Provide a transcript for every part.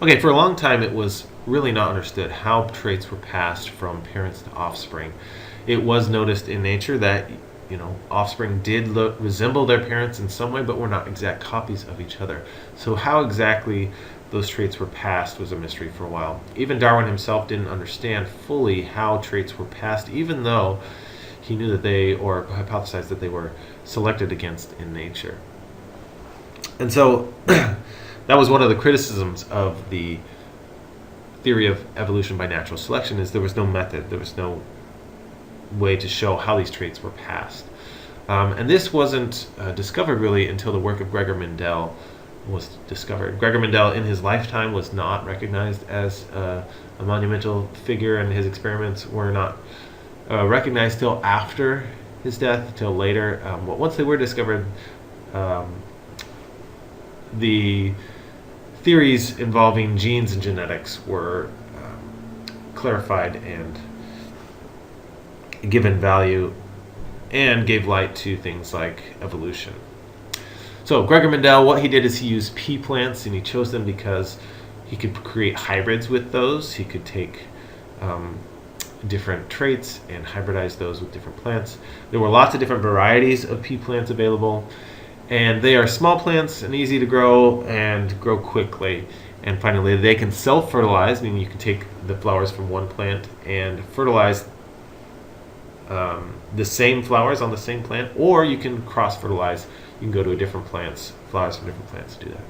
Okay, for a long time it was really not understood how traits were passed from parents to offspring. It was noticed in nature that offspring did resemble their parents in some way, but were not exact copies of each other. So how exactly those traits were passed was a mystery for a while. Even Darwin himself didn't understand fully how traits were passed, even though he knew that or hypothesized that they were selected against in nature. And so that was one of the criticisms of the theory of evolution by natural selection, is there was no method, there was no way to show how these traits were passed. And this wasn't discovered really until the work of Gregor Mendel was discovered. Gregor Mendel in his lifetime was not recognized as a monumental figure, and his experiments were not recognized till after his death, till later. But once they were discovered, the theories involving genes and genetics were clarified and given value, and gave light to things like evolution. So Gregor Mendel, what he did is he used pea plants, and he chose them because he could create hybrids with those. He could take different traits and hybridize those with different plants. There were lots of different varieties of pea plants available, and they are small plants and easy to grow and grow quickly. And finally, they can self-fertilize, meaning you can take the flowers from one plant and fertilize the same flowers on the same plant, or you can cross-fertilize. You can go to a different plants, flowers from different plants to do that.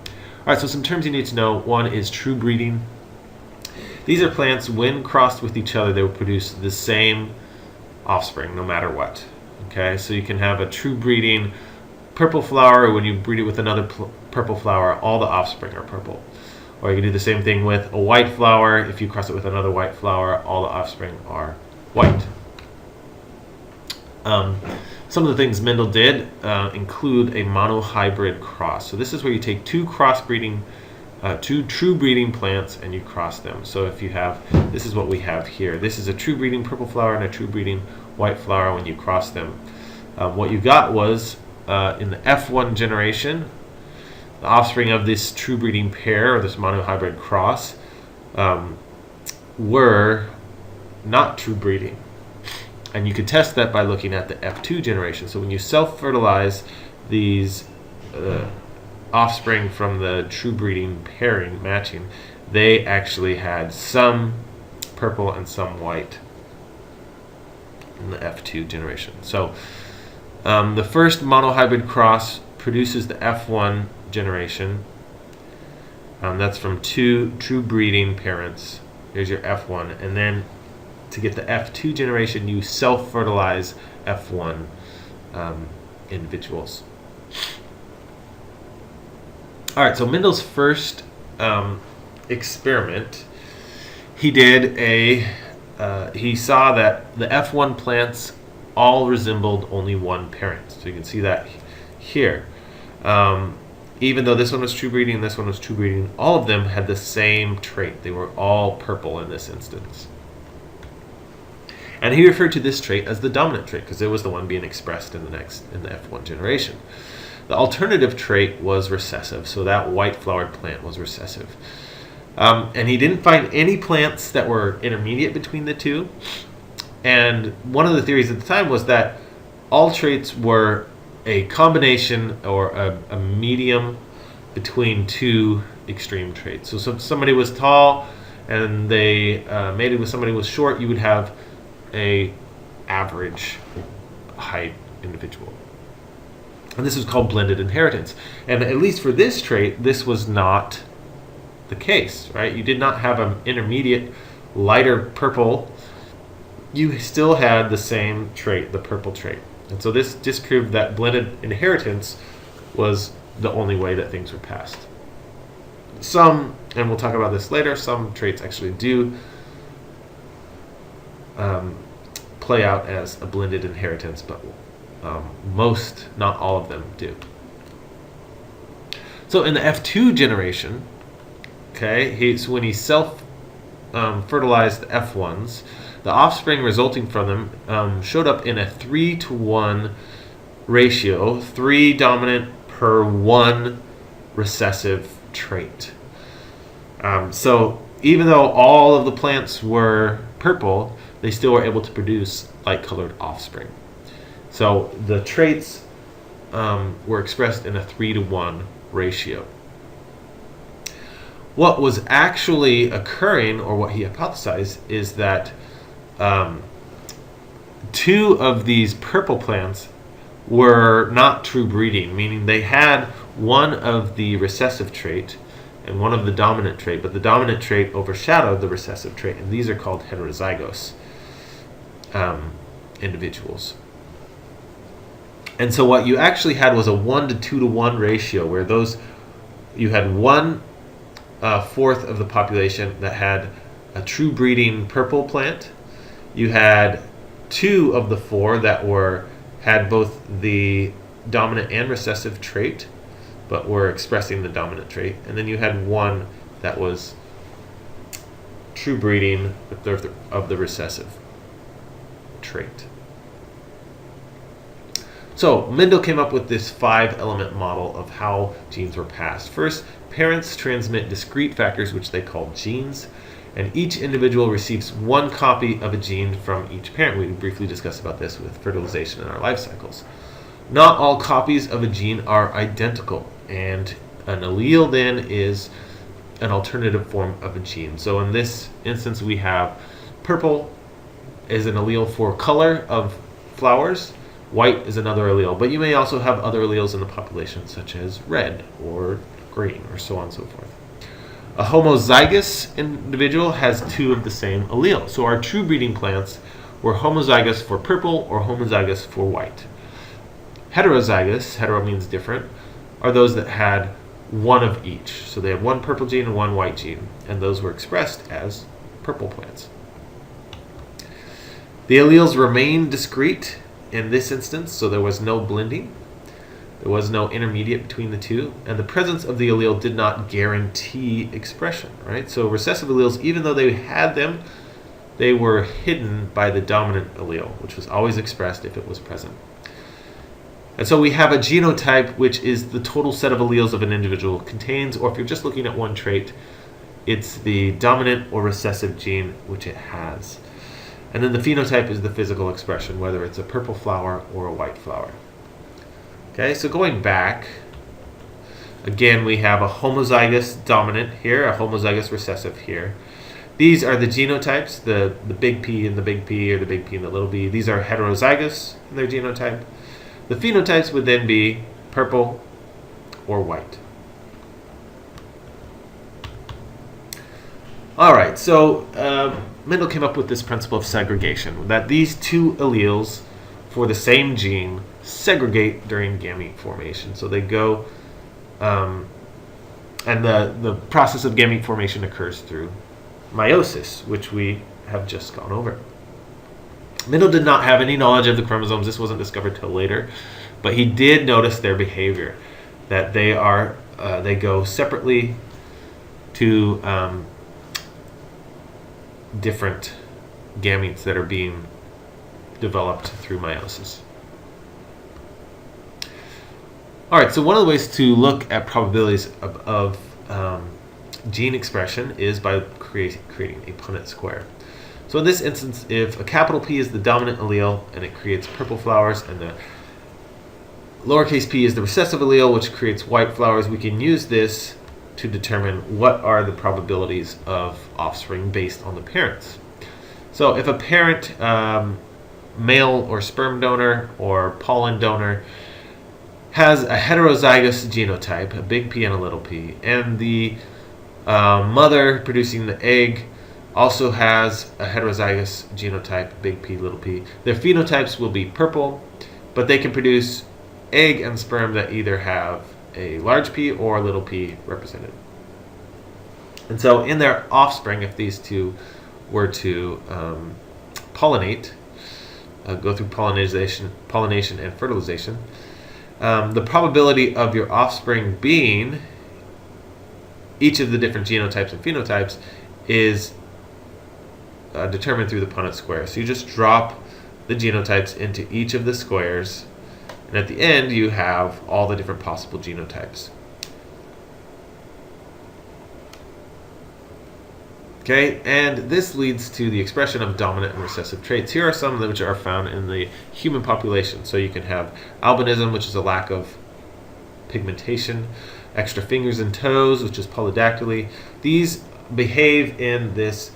All right, so some terms you need to know. One is true breeding. These are plants, when crossed with each other, they will produce the same offspring no matter what. Okay, so you can have a true breeding purple flower. When you breed it with another purple flower, all the offspring are purple. Or you can do the same thing with a white flower. If you cross it with another white flower, all the offspring are white. Some of the things Mendel did include a monohybrid cross. So this is where you take two true breeding plants and you cross them. So if you have, this is what we have here. This is a true breeding purple flower and a true breeding white flower. When you cross them, what you got was in the F1 generation, the offspring of this true breeding pair, or this monohybrid cross, were not true breeding. And you could test that by looking at the F2 generation. So when you self-fertilize these offspring from the true breeding pairing, matching, they actually had some purple and some white in the F2 generation. So the first monohybrid cross produces the F1 generation. That's from two true breeding parents. Here's your F1. And then to get the F2 generation, you self-fertilize F1 individuals. All right, so Mendel's first experiment, he saw that the F1 plants all resembled only one parent. So you can see that here. Even though this one was true breeding and this one was true breeding, all of them had the same trait. They were all purple in this instance. And he referred to this trait as the dominant trait because it was the one being expressed in the F1 generation. The alternative trait was recessive, so that white flowered plant was recessive. And he didn't find any plants that were intermediate between the two. And one of the theories at the time was that all traits were a combination or a medium between two extreme traits. So if somebody was tall and they mated with somebody who was short, you would have a average height individual. And this is called blended inheritance. And at least for this trait, this was not the case, right? You did not have an intermediate lighter purple. You still had the same trait, the purple trait. And so this disproved that blended inheritance was the only way that things were passed. Some, and we'll talk about this later, some traits actually do play out as a blended inheritance, but most, not all of them, do. So in the F2 generation, so when he self-fertilized the F1s, the offspring resulting from them showed up in a 3-to-1 ratio, 3 dominant per 1 recessive trait. So even though all of the plants were purple, they still were able to produce light-colored offspring. So the traits were expressed in a 3-to-1 ratio. What was actually occurring, or what he hypothesized, is that 2 of these purple plants were not true breeding, meaning they had one of the recessive trait and one of the dominant trait, but the dominant trait overshadowed the recessive trait, and these are called heterozygous individuals. And so what you actually had was a 1 to 2-to-1 ratio, where you had 1/4 of the population that had a true breeding purple plant. You had 2 of the 4 that had both the dominant and recessive trait, but were expressing the dominant trait. And then you had 1 that was true breeding of the recessive trait. So Mendel came up with this 5-element model of how genes were passed. First, parents transmit discrete factors, which they call genes, and each individual receives 1 copy of a gene from each parent. We briefly discussed about this with fertilization in our life cycles. Not all copies of a gene are identical, and an allele then is an alternative form of a gene. So in this instance, we have purple is an allele for color of flowers, white is another allele, but you may also have other alleles in the population, such as red or green, or so on and so forth. A homozygous individual has 2 of the same allele. So our true breeding plants were homozygous for purple or homozygous for white. Heterozygous, hetero means different, are those that had 1 of each. So they had 1 purple gene and 1 white gene, and those were expressed as purple plants. The alleles remained discrete in this instance, so there was no blending. There was no intermediate between the 2, and the presence of the allele did not guarantee expression, right? So recessive alleles, even though they had them, they were hidden by the dominant allele, which was always expressed if it was present. And so we have a genotype, which is the total set of alleles of an individual contains, or if you're just looking at one trait, it's the dominant or recessive gene which it has. And then the phenotype is the physical expression, whether it's a purple flower or a white flower. Okay, so going back, again, we have a homozygous dominant here, a homozygous recessive here. These are the genotypes, the big P and the big P, or the big P and the little b. These are heterozygous in their genotype. The phenotypes would then be purple or white. All right, so Mendel came up with this principle of segregation, that these 2 alleles for the same gene segregate during gamete formation. So they go, and the process of gamete formation occurs through meiosis, which we have just gone over. Mendel did not have any knowledge of the chromosomes. This wasn't discovered till later, but he did notice their behavior, that they go separately to different gametes that are being developed through meiosis. All right, so one of the ways to look at probabilities of gene expression is by creating a Punnett square. So in this instance, if a capital P is the dominant allele and it creates purple flowers, and the lowercase p is the recessive allele which creates white flowers, we can use this to determine what are the probabilities of offspring based on the parents. So if a parent, male or sperm donor or pollen donor, has a heterozygous genotype, a big P and a little p, and the mother producing the egg also has a heterozygous genotype, big P, little p, their phenotypes will be purple, but they can produce egg and sperm that either have a large P or a little p represented. And so in their offspring, if these 2 were to pollinate, go through pollination and fertilization, the probability of your offspring being each of the different genotypes and phenotypes is determined through the Punnett square. So you just drop the genotypes into each of the squares, and at the end you have all the different possible genotypes. Okay, and this leads to the expression of dominant and recessive traits. Here are some which are found in the human population. So you can have albinism, which is a lack of pigmentation, extra fingers and toes, which is polydactyly. These behave in this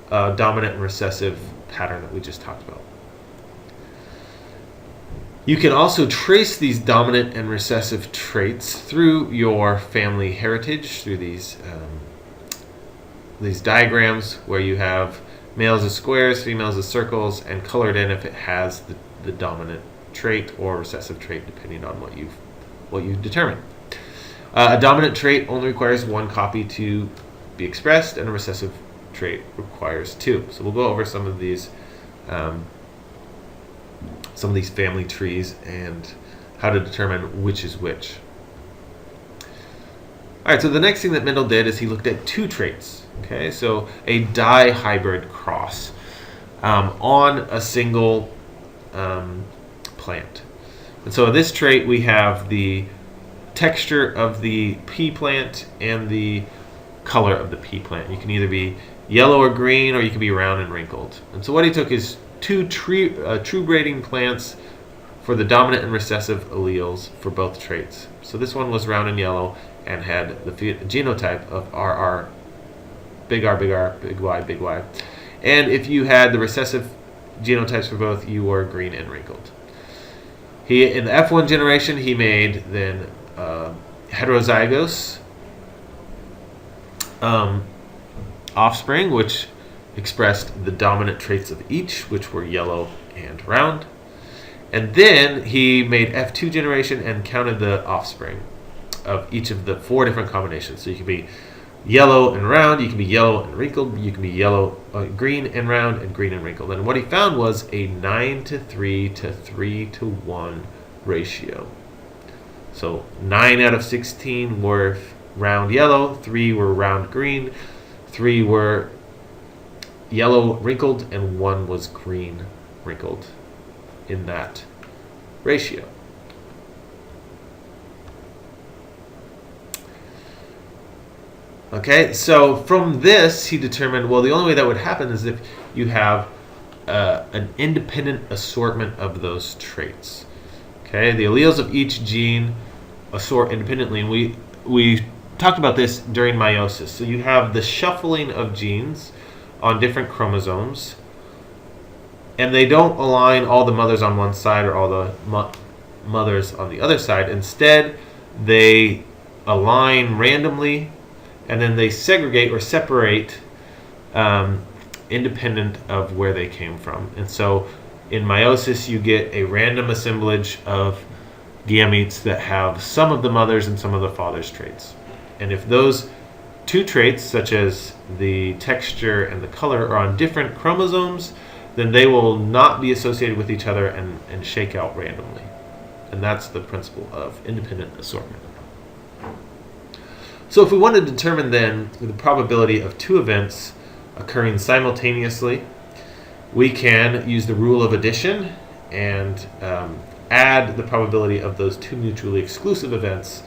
dominant and recessive pattern that we just talked about. You can also trace these dominant and recessive traits through your family heritage, through these diagrams where you have males as squares, females as circles, and colored in if it has the dominant trait or recessive trait, depending on what you determine. A dominant trait only requires one copy to be expressed, and a recessive trait requires two. So we'll go over some of these family trees and how to determine which is which. All right, so the next thing that Mendel did is he looked at two traits. Okay, so a dihybrid cross on a single plant. And so in this trait, we have the texture of the pea plant and the color of the pea plant. You can either be yellow or green, or you can be round and wrinkled. And so what he took is two true braiding plants for the dominant and recessive alleles for both traits. So this one was round and yellow and had the genotype of RR, big R, big R, big Y, big Y. And if you had the recessive genotypes for both, you were green and wrinkled. In the F1 generation, he made then Heterozygous offspring, which expressed the dominant traits of each, which were yellow and round. And then he made F2 generation and counted the offspring of each of the four different combinations. So you can be yellow and round, you can be yellow and wrinkled, you can be green and round, and green and wrinkled. And what he found was a 9:3 to 3:1 ratio. So 9 out of 16 were round yellow, 3 were round green, 3 were yellow wrinkled, and 1 was green wrinkled in that ratio. Okay, so from this he determined, well, the only way that would happen is if you have an independent assortment of those traits. Okay, the alleles of each gene assort independently, and we talked about this during meiosis. So you have the shuffling of genes on different chromosomes, and they don't align all the mothers on one side or all the mothers on the other side. Instead, they align randomly, and then they segregate or separate independent of where they came from. And so in meiosis, you get a random assemblage of gametes that have some of the mother's and some of the father's traits. And if those two traits, such as the texture and the color, are on different chromosomes, then they will not be associated with each other and shake out randomly. And that's the principle of independent assortment. So if we want to determine then the probability of two events occurring simultaneously, we can use the rule of addition and add the probability of those two mutually exclusive events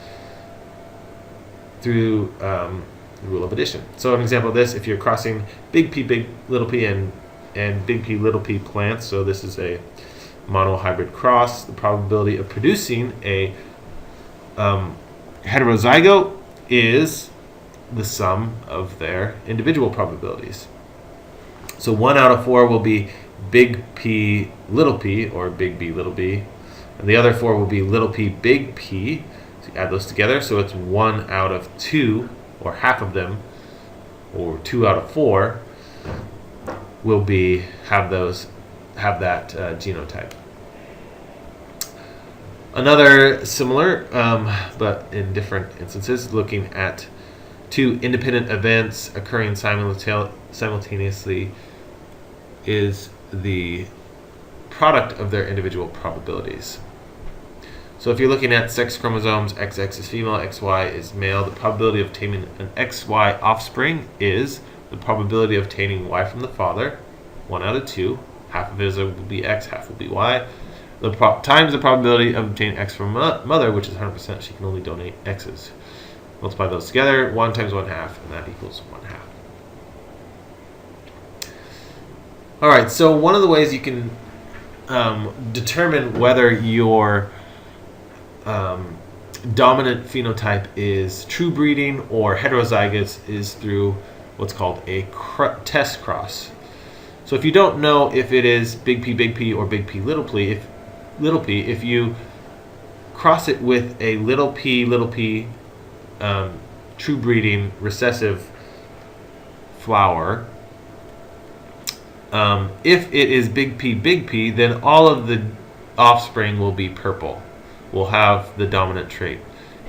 through the rule of addition. So an example of this, if you're crossing big P, big little p, and big P, little p plants, so this is a monohybrid cross, the probability of producing a heterozygote is the sum of their individual probabilities. So 1 out of 4 will be big P, little p, or big B, little b, and the other 4 will be little p, big P. So you add those together, so it's 1 out of 2, or half of them, or 2 out of 4 will have that genotype. Another similar, but in different instances, looking at two independent events occurring simultaneously is the product of their individual probabilities. So if you're looking at sex chromosomes, XX is female, XY is male, the probability of obtaining an XY offspring is the probability of obtaining Y from the father, 1 out of 2. Half of it will be X, half will be Y. Times the probability of obtaining X from mother, which is 100%. She can only donate X's. Multiply those together, 1 times 1/2, and that equals 1/2. All right, so one of the ways you can determine whether your dominant phenotype is true breeding or heterozygous is through what's called a test cross. So if you don't know if it is big P or big P, if you cross it with a little p, true breeding recessive flower, if it is big P, then all of the offspring will be purple, will have the dominant trait.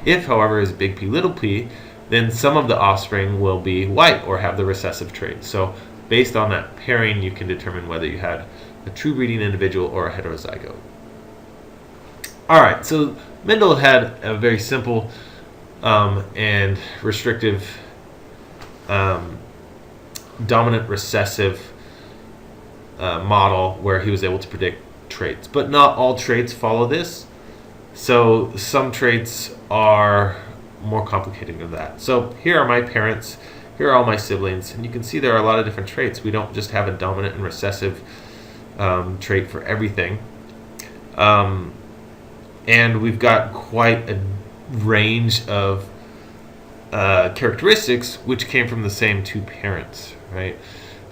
If, however, is big P, then some of the offspring will be white or have the recessive trait. So based on that pairing, you can determine whether you had a true breeding individual or a heterozygote. All right, so Mendel had a very simple and restrictive dominant recessive model where he was able to predict traits. But not all traits follow this. So some traits are more complicated than that. So here are my parents, here are all my siblings, and you can see there are a lot of different traits. We don't just have a dominant and recessive trait for everything. And we've got quite a range of characteristics which came from the same two parents, right?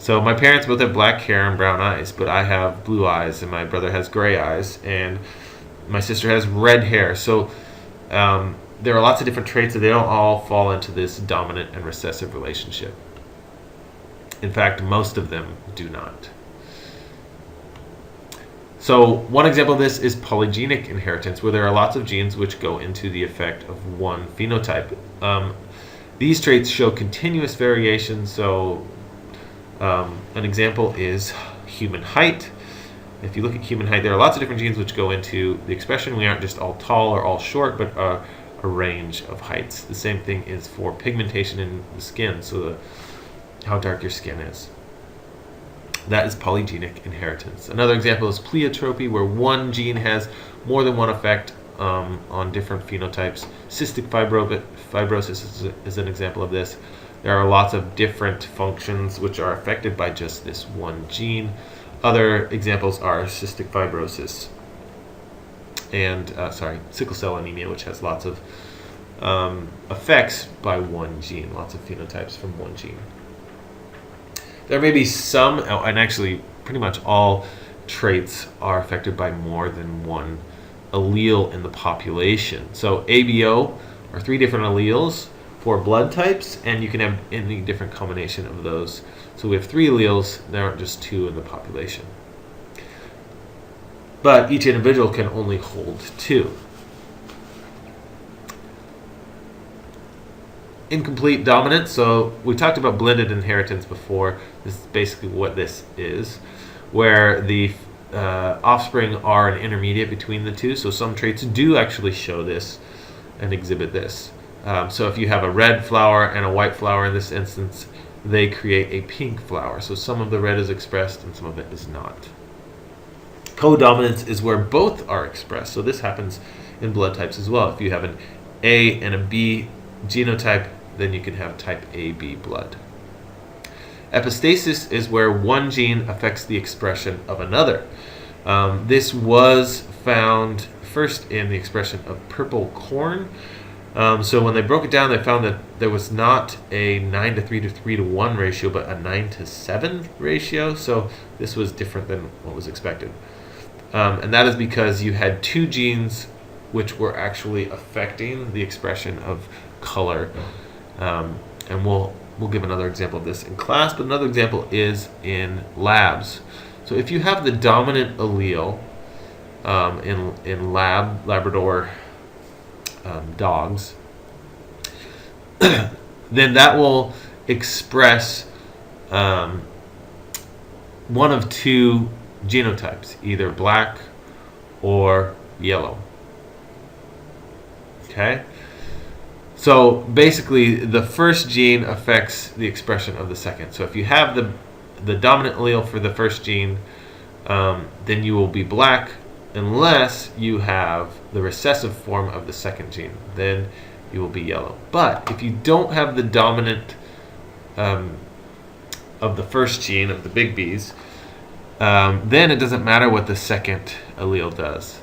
So my parents both have black hair and brown eyes, but I have blue eyes, and my brother has gray eyes, and my sister has red hair. So there are lots of different traits that they don't all fall into this dominant and recessive relationship. In fact, most of them do not. So one example of this is polygenic inheritance, where there are lots of genes which go into the effect of one phenotype. These traits show continuous variation. So an example is human height. If you look at human height, there are lots of different genes which go into the expression. We aren't just all tall or all short, but a range of heights. The same thing is for pigmentation in the skin, so how dark your skin is. That is polygenic inheritance. Another example is pleiotropy, where one gene has more than one effect on different phenotypes. Cystic fibrosis is an example of this. There are lots of different functions which are affected by just this one gene. Other examples are cystic fibrosis and sickle cell anemia, which has lots of effects by one gene, lots of phenotypes from one gene. There may be some, and actually pretty much all traits are affected by more than one allele in the population. So ABO are 3 different alleles for blood types, and you can have any different combination of those. So we have 3 alleles, there aren't just 2 in the population. But each individual can only hold 2. Incomplete dominance. So we talked about blended inheritance before. This is basically what this is, where the offspring are an intermediate between the two. So some traits do actually show this and exhibit this. So if you have a red flower and a white flower in this instance, they create a pink flower. So some of the red is expressed and some of it is not. Codominance is where both are expressed. So this happens in blood types as well. If you have an A and a B genotype, then you can have type AB blood. Epistasis is where one gene affects the expression of another. This was found first in the expression of purple corn. So when they broke it down, they found that there was not a 9:3 to 3:1 ratio, but a 9:7 ratio. So this was different than what was expected. And that is because you had 2 genes which were actually affecting the expression of color. And we'll give another example of this in class, but another example is in labs. So if you have the dominant allele in Labrador dogs, then that will express one of 2 genotypes, either black or yellow. Okay? So basically, the first gene affects the expression of the second. So if you have the dominant allele for the first gene, then you will be black unless you have the recessive form of the second gene. Then you will be yellow. But if you don't have the dominant of the first gene, of the big Bs, then it doesn't matter what the second allele does.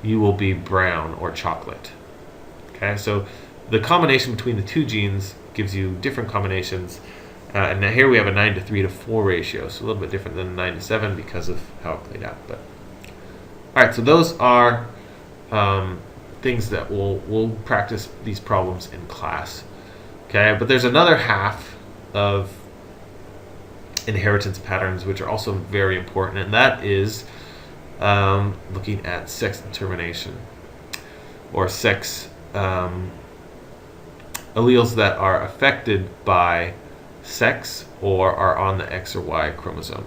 You will be brown or chocolate. Okay, so the combination between the two genes gives you different combinations. And now here we have a 9 to 3 to 4 ratio, so a little bit different than 9 to 7 because of how it played out. But all right, so those are things that we'll practice these problems in class. Okay, but there's another half of inheritance patterns which are also very important, and that is looking at sex determination or sex alleles that are affected by sex or are on the X or Y chromosome.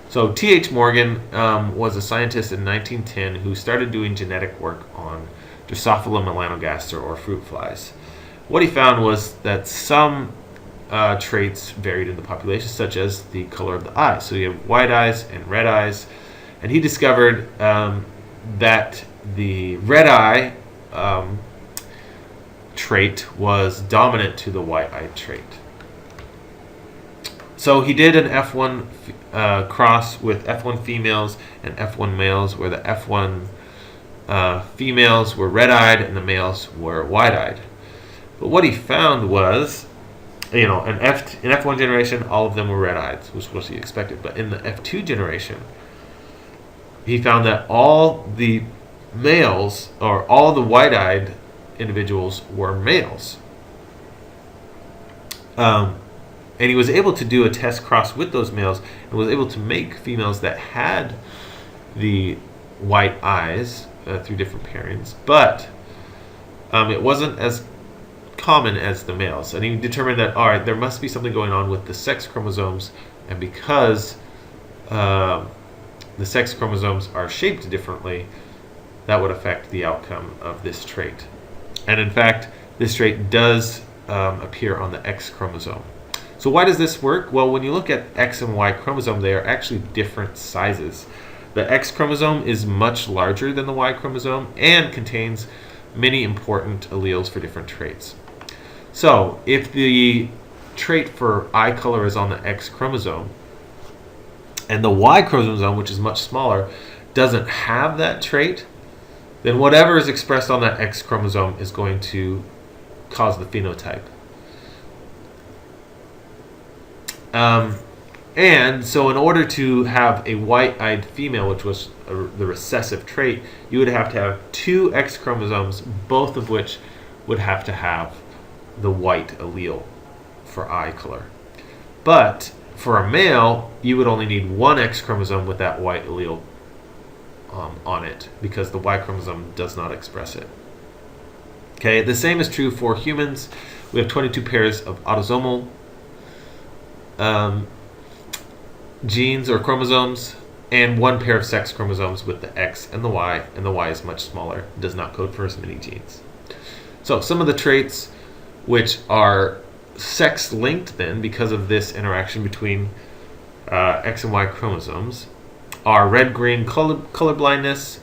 So T.H. Morgan was a scientist in 1910 who started doing genetic work on Drosophila melanogaster or fruit flies. What he found was that some traits varied in the population, such as the color of the eyes. So you have white eyes and red eyes, and he discovered that the red eye trait was dominant to the white-eyed trait. So he did an F1 cross with F1 females and F1 males, where the F1 females were red-eyed and the males were white-eyed. But what he found was, in F1 generation, all of them were red-eyed, which was what he expected. But in the F2 generation, he found that all the males, or all the white-eyed individuals, were males. And he was able to do a test cross with those males and was able to make females that had the white eyes through different pairings, but it wasn't as common as the males. And he determined that, all right, there must be something going on with the sex chromosomes, and because the sex chromosomes are shaped differently, that would affect the outcome of this trait. And in fact, this trait does appear on the X chromosome. So why does this work? Well, when you look at X and Y chromosome, they are actually different sizes. The X chromosome is much larger than the Y chromosome and contains many important alleles for different traits. So if the trait for eye color is on the X chromosome and the Y chromosome, which is much smaller, doesn't have that trait, then whatever is expressed on that X chromosome is going to cause the phenotype. And so in order to have a white-eyed female, which was the recessive trait, you would have to have two X chromosomes, both of which would have to have the white allele for eye color. But for a male, you would only need one X chromosome with that white allele on it, because the Y chromosome does not express it. Okay, the same is true for humans. We have 22 pairs of autosomal genes or chromosomes, and one pair of sex chromosomes with the X and the Y is much smaller, does not code for as many genes. So some of the traits which are sex linked then because of this interaction between X and Y chromosomes are red-green color blindness.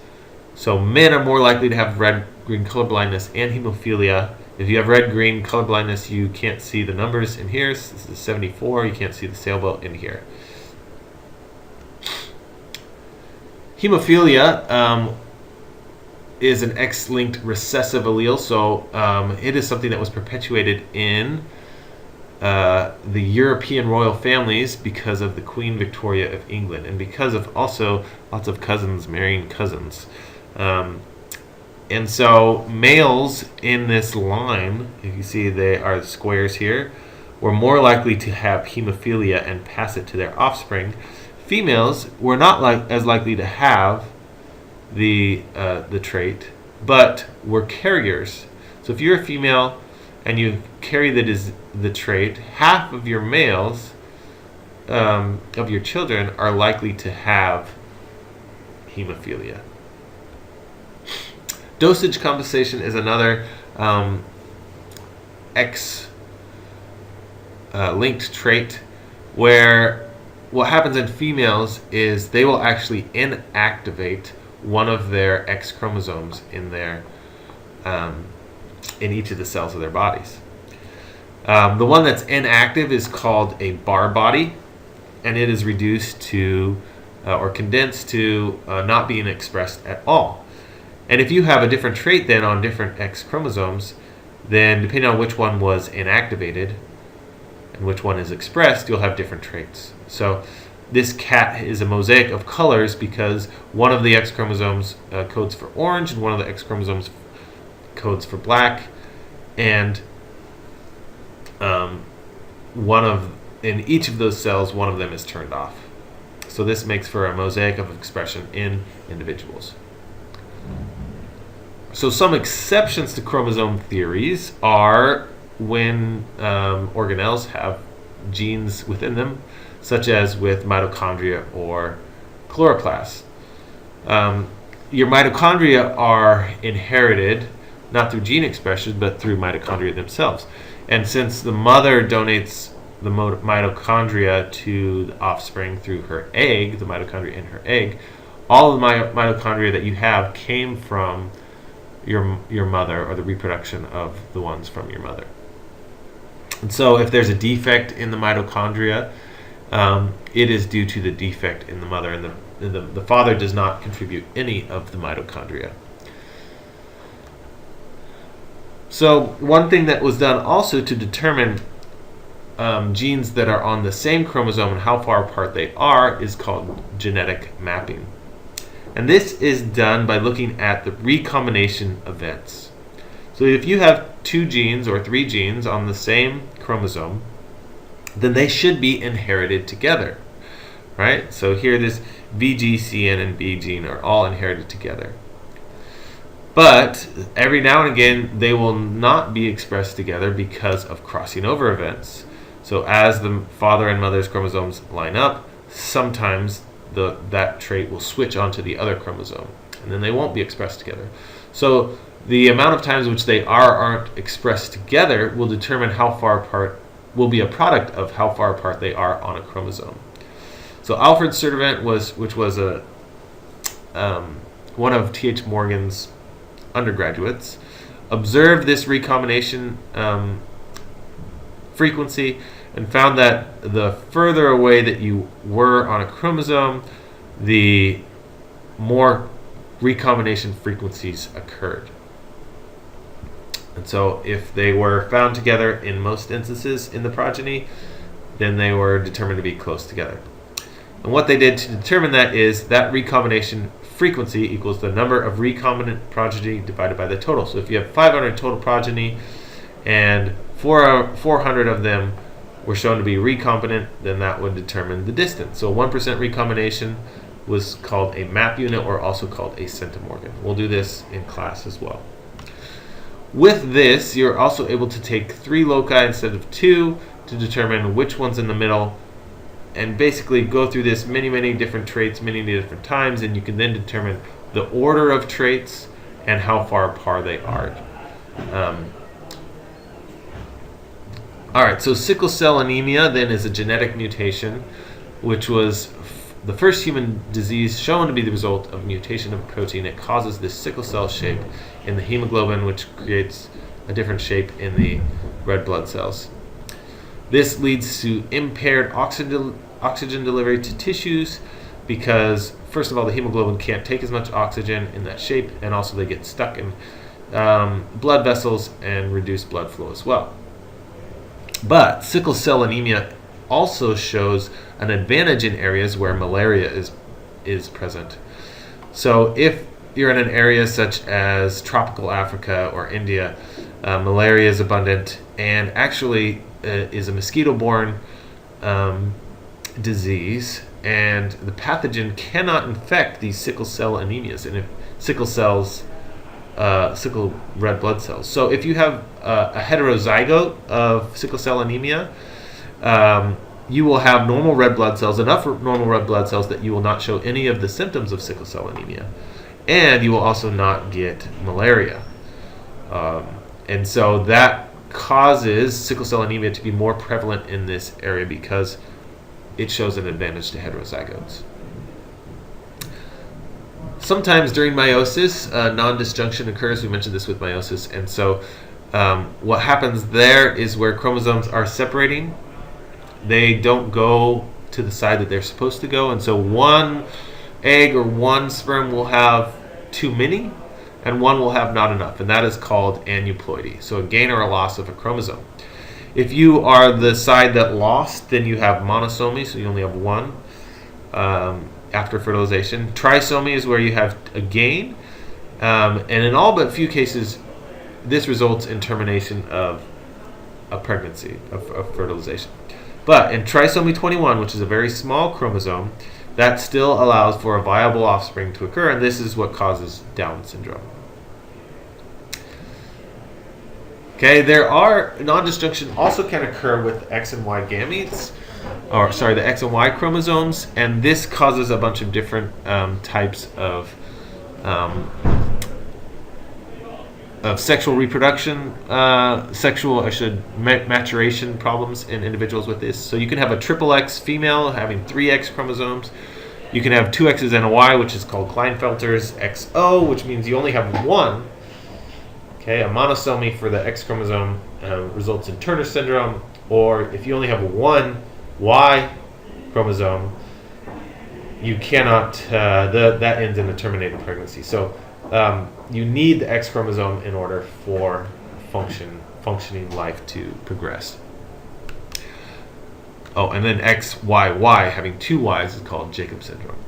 So men are more likely to have red-green color blindness and hemophilia. If you have red-green color blindness, you can't see the numbers in here. So this is 74. You can't see the sailboat in here. Hemophilia is an X-linked recessive allele, so it is something that was perpetuated in the European royal families because of the Queen Victoria of England, and because of also lots of cousins marrying cousins. And so males in this line, if you see they are squares here, were more likely to have hemophilia and pass it to their offspring. Females were not as likely to have the trait, but were carriers. So if you're a female and you carry the trait, half of your males of your children are likely to have hemophilia. Dosage compensation is another X-linked trait where what happens in females is they will actually inactivate one of their X chromosomes in each of the cells of their bodies. The one that's inactive is called a bar body, and it is reduced to or condensed to not being expressed at all. And if you have a different trait then on different X chromosomes, then depending on which one was inactivated and which one is expressed, you'll have different traits. So this cat is a mosaic of colors because one of the X chromosomes codes for orange and one of the X chromosomes codes for black, and in each of those cells, one of them is turned off. So this makes for a mosaic of expression in individuals. So some exceptions to chromosome theories are when organelles have genes within them, such as with mitochondria or chloroplasts. Your mitochondria are inherited not through gene expression, but through mitochondria themselves. And since the mother donates the mitochondria to the offspring through her egg, the mitochondria in her egg, all of the mitochondria that you have came from your mother, or the reproduction of the ones from your mother. And so if there's a defect in the mitochondria, it is due to the defect in the mother, and the father does not contribute any of the mitochondria. So one thing that was done also to determine genes that are on the same chromosome and how far apart they are is called genetic mapping. And this is done by looking at the recombination events. So if you have 2 genes or 3 genes on the same chromosome, then they should be inherited together, right? So here this VGCN and B gene are all inherited together. But every now and again, they will not be expressed together because of crossing over events. So as the father and mother's chromosomes line up, sometimes that trait will switch onto the other chromosome, and then they won't be expressed together. So the amount of times which they aren't expressed together will determine how far apart, will be a product of how far apart they are on a chromosome. So Alfred Sturtevant which was one of T.H. Morgan's undergraduates, observed this recombination frequency and found that the further away that you were on a chromosome, the more recombination frequencies occurred. And so if they were found together in most instances in the progeny, then they were determined to be close together. And what they did to determine that is that recombination frequency equals the number of recombinant progeny divided by the total. So if you have 500 total progeny and 400 of them were shown to be recombinant, then that would determine the distance. So 1% recombination was called a map unit, or also called a centimorgan. We'll do this in class as well. With this, you're also able to take 3 loci instead of 2 to determine which one's in the middle, and basically go through this many different traits many different times, and you can then determine the order of traits and how far apart they are. Alright, so sickle cell anemia then is a genetic mutation, which was the first human disease shown to be the result of mutation of a protein. It causes this sickle cell shape in the hemoglobin, which creates a different shape in the red blood cells. This leads to impaired oxygen delivery to tissues because, first of all, the hemoglobin can't take as much oxygen in that shape, and also they get stuck in blood vessels and reduce blood flow as well. But sickle cell anemia also shows an advantage in areas where malaria is present. So if you're in an area such as tropical Africa or India, malaria is abundant and actually is a mosquito-borne disease, and the pathogen cannot infect these sickle cell anemias, and if sickle red blood cells. So if you have a heterozygote of sickle cell anemia, you will have normal red blood cells, enough normal red blood cells that you will not show any of the symptoms of sickle cell anemia, and you will also not get malaria. And so that causes sickle cell anemia to be more prevalent in this area because it shows an advantage to heterozygotes. Sometimes during meiosis, non-disjunction occurs. We mentioned this with meiosis. And so what happens there is where chromosomes are separating, they don't go to the side that they're supposed to go, and so one egg or one sperm will have too many, and one will have not enough, and that is called aneuploidy, so a gain or a loss of a chromosome. If you are the side that lost, then you have monosomy, so you only have one after fertilization. Trisomy is where you have a gain, and in all but few cases, this results in termination of a pregnancy, of fertilization. But in trisomy 21, which is a very small chromosome, that still allows for a viable offspring to occur, and this is what causes Down syndrome. Okay, non-disjunction also can occur with X and Y gametes, the X and Y chromosomes, and this causes a bunch of different types of sexual reproduction, maturation problems in individuals with this. So you can have a triple X female having 3 X chromosomes. You can have 2 X's and a Y, which is called Klinefelter's XO, which means you only have one. Okay, a monosomy for the X chromosome results in Turner syndrome, or if you only have one Y chromosome, you cannot, that ends in a terminated pregnancy. So you need the X chromosome in order for functioning life to progress. Oh, and then XYY, having 2 Ys, is called Jacob syndrome.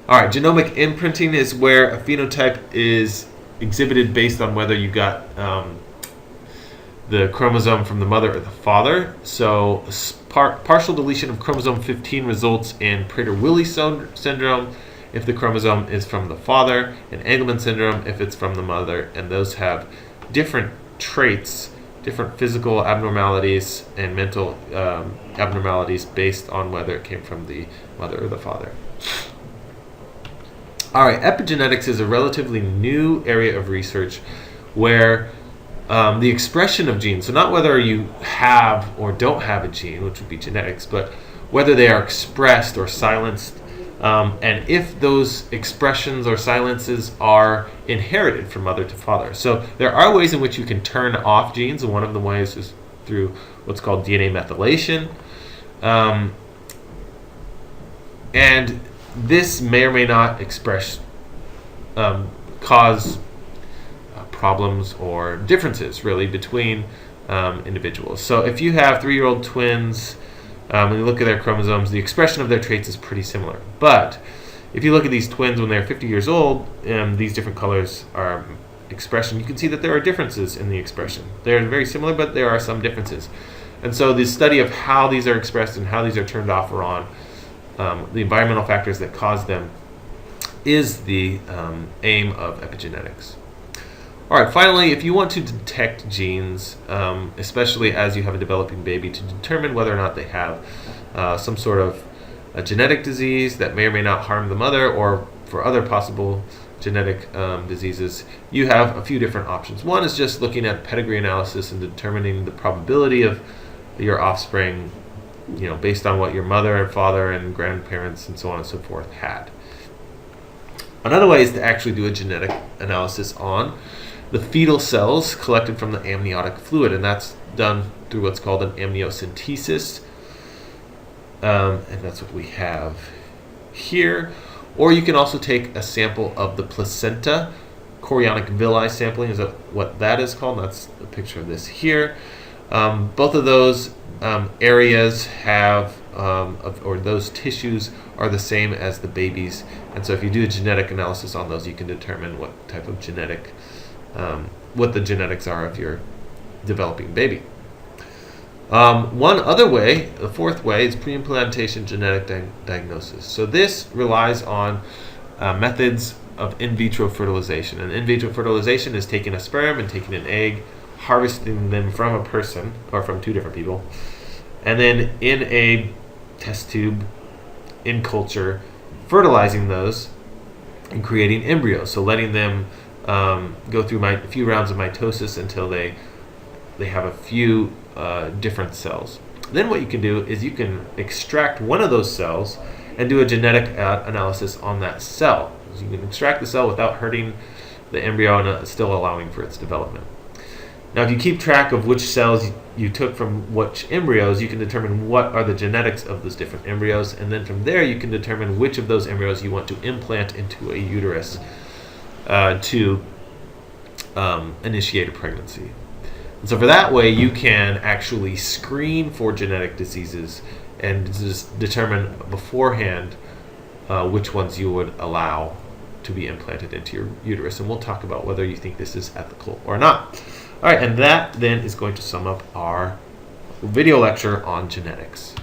All right, genomic imprinting is where a phenotype is exhibited based on whether you got the chromosome from the mother or the father. So partial deletion of chromosome 15 results in Prader-Willi syndrome if the chromosome is from the father, and Angelman syndrome if it's from the mother, and those have different traits, different physical abnormalities and mental abnormalities based on whether it came from the mother or the father. All right, epigenetics is a relatively new area of research where the expression of genes, so not whether you have or don't have a gene, which would be genetics, but whether they are expressed or silenced, and if those expressions or silences are inherited from mother to father. So there are ways in which you can turn off genes, and one of the ways is through what's called DNA methylation. And this may or may not cause problems or differences, really, between individuals. So if you have 3-year-old twins, when you look at their chromosomes, the expression of their traits is pretty similar. But if you look at these twins when they're 50 years old, these different colors are expression, you can see that there are differences in the expression. They're very similar, but there are some differences. And so the study of how these are expressed and how these are turned off or on, the environmental factors that cause them, is the aim of epigenetics. All right, finally, if you want to detect genes, especially as you have a developing baby, to determine whether or not they have some sort of a genetic disease that may or may not harm the mother, or for other possible genetic diseases, you have a few different options. One is just looking at pedigree analysis and determining the probability of your offspring, based on what your mother and father and grandparents and so on and so forth had. Another way is to actually do a genetic analysis on the fetal cells collected from the amniotic fluid, and that's done through what's called an amniocentesis, and that's what we have here. Or you can also take a sample of the placenta. Chorionic villi sampling is what that is called. That's a picture of this here. Both of those areas have, or those tissues are the same as the baby's, and so if you do a genetic analysis on those, you can determine what type of genetic, what the genetics are of your developing baby. One other way, the fourth way, is pre-implantation genetic diagnosis. So this relies on methods of in vitro fertilization. And in vitro fertilization is taking a sperm and taking an egg, harvesting them from a person, or from 2 different people, and then in a test tube, in culture, fertilizing those and creating embryos. So letting them go through a few rounds of mitosis until they have a few different cells. Then what you can do is you can extract one of those cells and do a genetic analysis on that cell. So you can extract the cell without hurting the embryo and still allowing for its development. Now, if you keep track of which cells you took from which embryos, you can determine what are the genetics of those different embryos, and then from there you can determine which of those embryos you want to implant into a uterus to initiate a pregnancy. And so for that way, you can actually screen for genetic diseases and just determine beforehand which ones you would allow to be implanted into your uterus. And we'll talk about whether you think this is ethical or not. All right, and that then is going to sum up our video lecture on genetics.